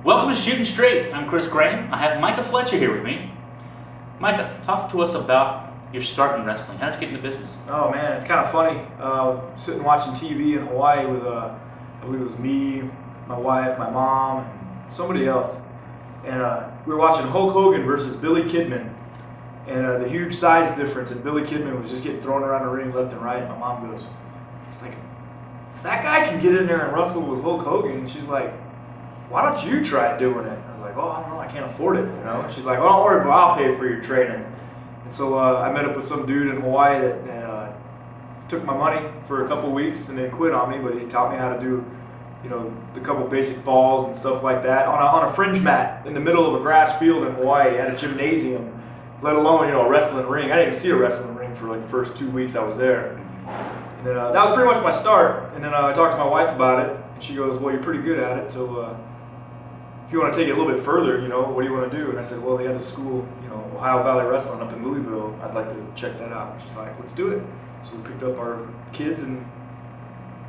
Welcome to Shootin Straight. I'm Chris Graham. I have Micah Fletcher here with me. Micah, talk to us about your start in wrestling. How did you get into business? Oh man, it's kind of funny. Sitting watching TV in Hawaii with, I believe it was me, my wife, my mom, and somebody else. And we were watching Hulk Hogan versus Billy Kidman. And the huge size difference, and Billy Kidman was just getting thrown around the ring left and right. And my mom goes, she's like, if that guy can get in there and wrestle with Hulk Hogan, and she's like, why don't you try doing it? I was like, oh, I don't know, I can't afford it, you know? She's like, well, don't worry, but I'll pay for your training. And so I met up with some dude in Hawaii that took my money for a couple weeks and then quit on me, but he taught me how to do, you know, the couple basic falls and stuff like that on a fringe mat in the middle of a grass field in Hawaii at a gymnasium, let alone, you know, a wrestling ring. I didn't even see a wrestling ring for like the first 2 weeks I was there. And then that was pretty much my start. And then I talked to my wife about it, and she goes, well, you're pretty good at it, so if you want to take it a little bit further, you know, what do you want to do? And I said, well, they got the school, you know, Ohio Valley Wrestling up in Louisville. I'd like to check that out. And she's like, let's do it. So we picked up our kids and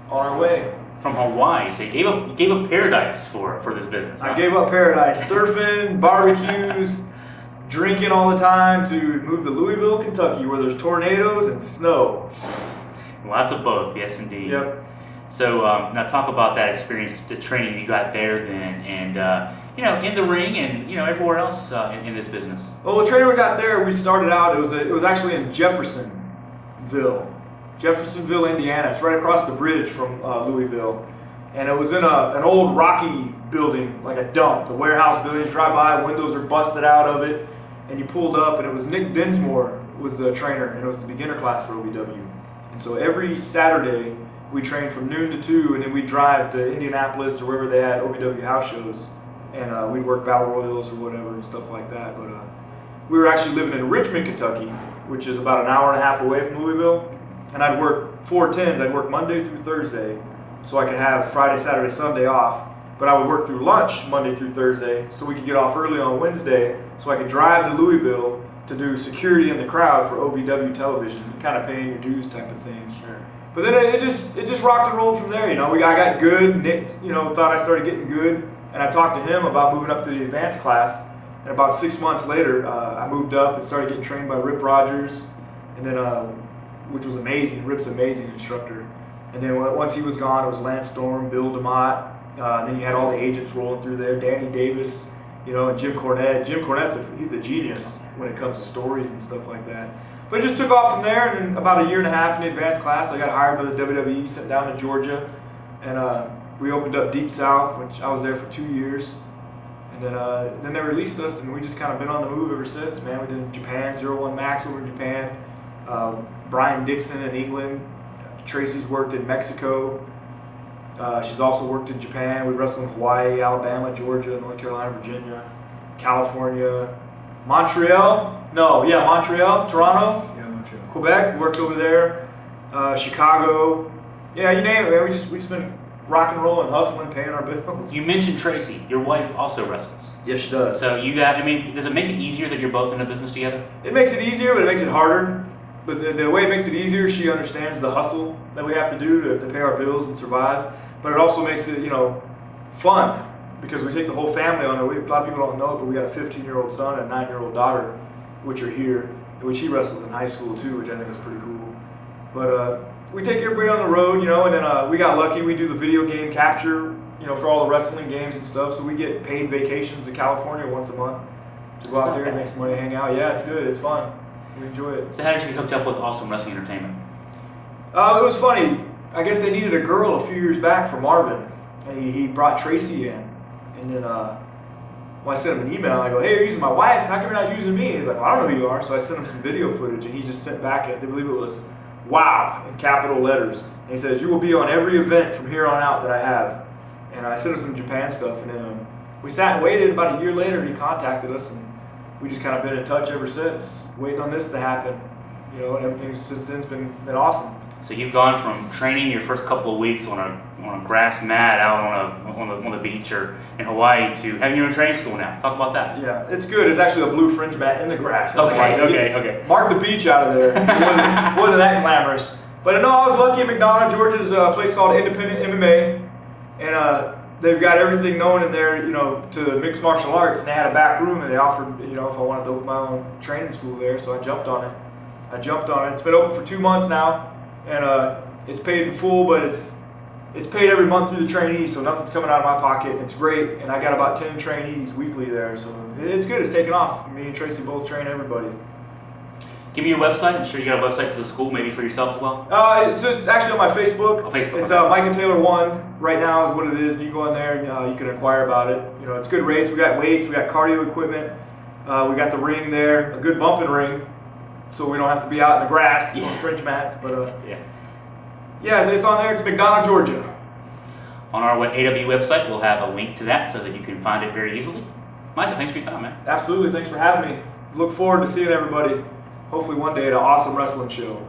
on our way. From Hawaii, so you gave up paradise for this business. Huh? I gave up paradise, surfing, barbecues, drinking all the time to move to Louisville, Kentucky, where there's tornadoes and snow. Lots of both, yes indeed. Yep. So now talk about that experience, the training you got there then, and you know, in the ring and you know everywhere else in this business. Well, the training we got there, we started out. It was actually in Jeffersonville, Indiana. It's right across the bridge from Louisville, and it was in an old rocky building, like a dump. The warehouse buildings, drive by, windows are busted out of it, and you pulled up, and it was Nick Dinsmore was the trainer, and it was the beginner class for OVW. And so every Saturday, we trained from noon to 2, and then we'd drive to Indianapolis or wherever they had OVW house shows, and we'd work battle royals or whatever and stuff like that. But we were actually living in Richmond, Kentucky, which is about an hour and a half away from Louisville, and I'd work 4-10s. I'd work Monday through Thursday, so I could have Friday, Saturday, Sunday off. But I would work through lunch Monday through Thursday, so we could get off early on Wednesday, so I could drive to Louisville to do security in the crowd for OVW television, kind of paying your dues type of thing. Sure. But then it just rocked and rolled from there. You know, I got good. Nick, you know, thought I started getting good, and I talked to him about moving up to the advanced class. And about 6 months later, I moved up and started getting trained by Rip Rogers, and then which was amazing. Rip's an amazing instructor. And then once he was gone, it was Lance Storm, Bill DeMott. Then you had all the agents rolling through there, Danny Davis, you know, and Jim Cornette. Jim Cornette's he's a genius when it comes to stories and stuff like that. But it just took off from there, and in about a year and a half in the advanced class, I got hired by the WWE, sent down to Georgia, and we opened up Deep South, which I was there for 2 years. And then they released us, and we just kind of been on the move ever since, man. We did Japan, 01 Max over in Japan, Brian Dixon in England, Tracy's worked in Mexico. She's also worked in Japan. We wrestled in Hawaii, Alabama, Georgia, North Carolina, Virginia, California, Montreal, Toronto, Yeah, Montreal. Quebec, worked over there, Chicago. Yeah, you name it, man. We just been rock and rolling, hustling, paying our bills. You mentioned Tracy. Your wife also wrestles. Yes, she does. So you got. I mean, does it make it easier that you're both in a business together? It makes it easier, but it makes it harder. But the way it makes it easier, she understands the hustle that we have to do to pay our bills and survive. But it also makes it, you know, fun because we take the whole family on it. A lot of people don't know it, but we got a 15-year-old son and a 9-year-old daughter, which are here, which he wrestles in high school too, which I think is pretty cool. But we take everybody on the road, you know, and then we got lucky. We do the video game capture, you know, for all the wrestling games and stuff. So we get paid vacations to California once a month to go out there and make some money, hang out. Yeah, it's good. It's fun. We enjoy it. So how did you get hooked up with Awesome Wrestling Entertainment? It was funny. I guess they needed a girl a few years back for Marvin, and he brought Tracy in. And then when I sent him an email, I go, hey, you're using my wife. How come you're not using me? He's like, well, I don't know who you are. So I sent him some video footage, and he just sent back, I believe it was, wow, in capital letters. And he says, you will be on every event from here on out that I have. And I sent him some Japan stuff, and then we sat and waited. About a year later, he contacted us, and we just kind of been in touch ever since, waiting on this to happen. You know, and everything since then's been awesome. So you've gone from training your first couple of weeks on a grass mat out on the beach or in Hawaii to having your own training school now. Talk about that. Yeah, it's good. It's actually a blue fringe mat in the grass. Okay. Mark the beach out of there. It wasn't that glamorous. But no, I was lucky at McDonough, Georgia's a place called Independent MMA. And they've got everything known in there, you know, to mixed martial arts, and they had a back room, and they offered, you know, if I wanted to open my own training school there, so I jumped on it. It's been open for 2 months now, and it's paid in full, but it's paid every month through the trainees, so nothing's coming out of my pocket. It's great, and I got about 10 trainees weekly there, so it's good. It's taken off. Me and Tracy both train everybody. Give me your website. I'm sure you got a website for the school, maybe for yourself as well. It's actually on my Facebook. Oh, Facebook. It's Micah Taylor 1 right now is what it is. And you go in there and you can inquire about it. You know, it's good rates. We got weights. We got cardio equipment. We got the ring there, a good bumping ring, so we don't have to be out in the grass on fringe mats. But yeah, it's on there. It's McDonough, Georgia. On our AW website, we'll have a link to that so that you can find it very easily. Micah, thanks for your time, man. Absolutely. Thanks for having me. Look forward to seeing everybody. Hopefully one day at an awesome wrestling show.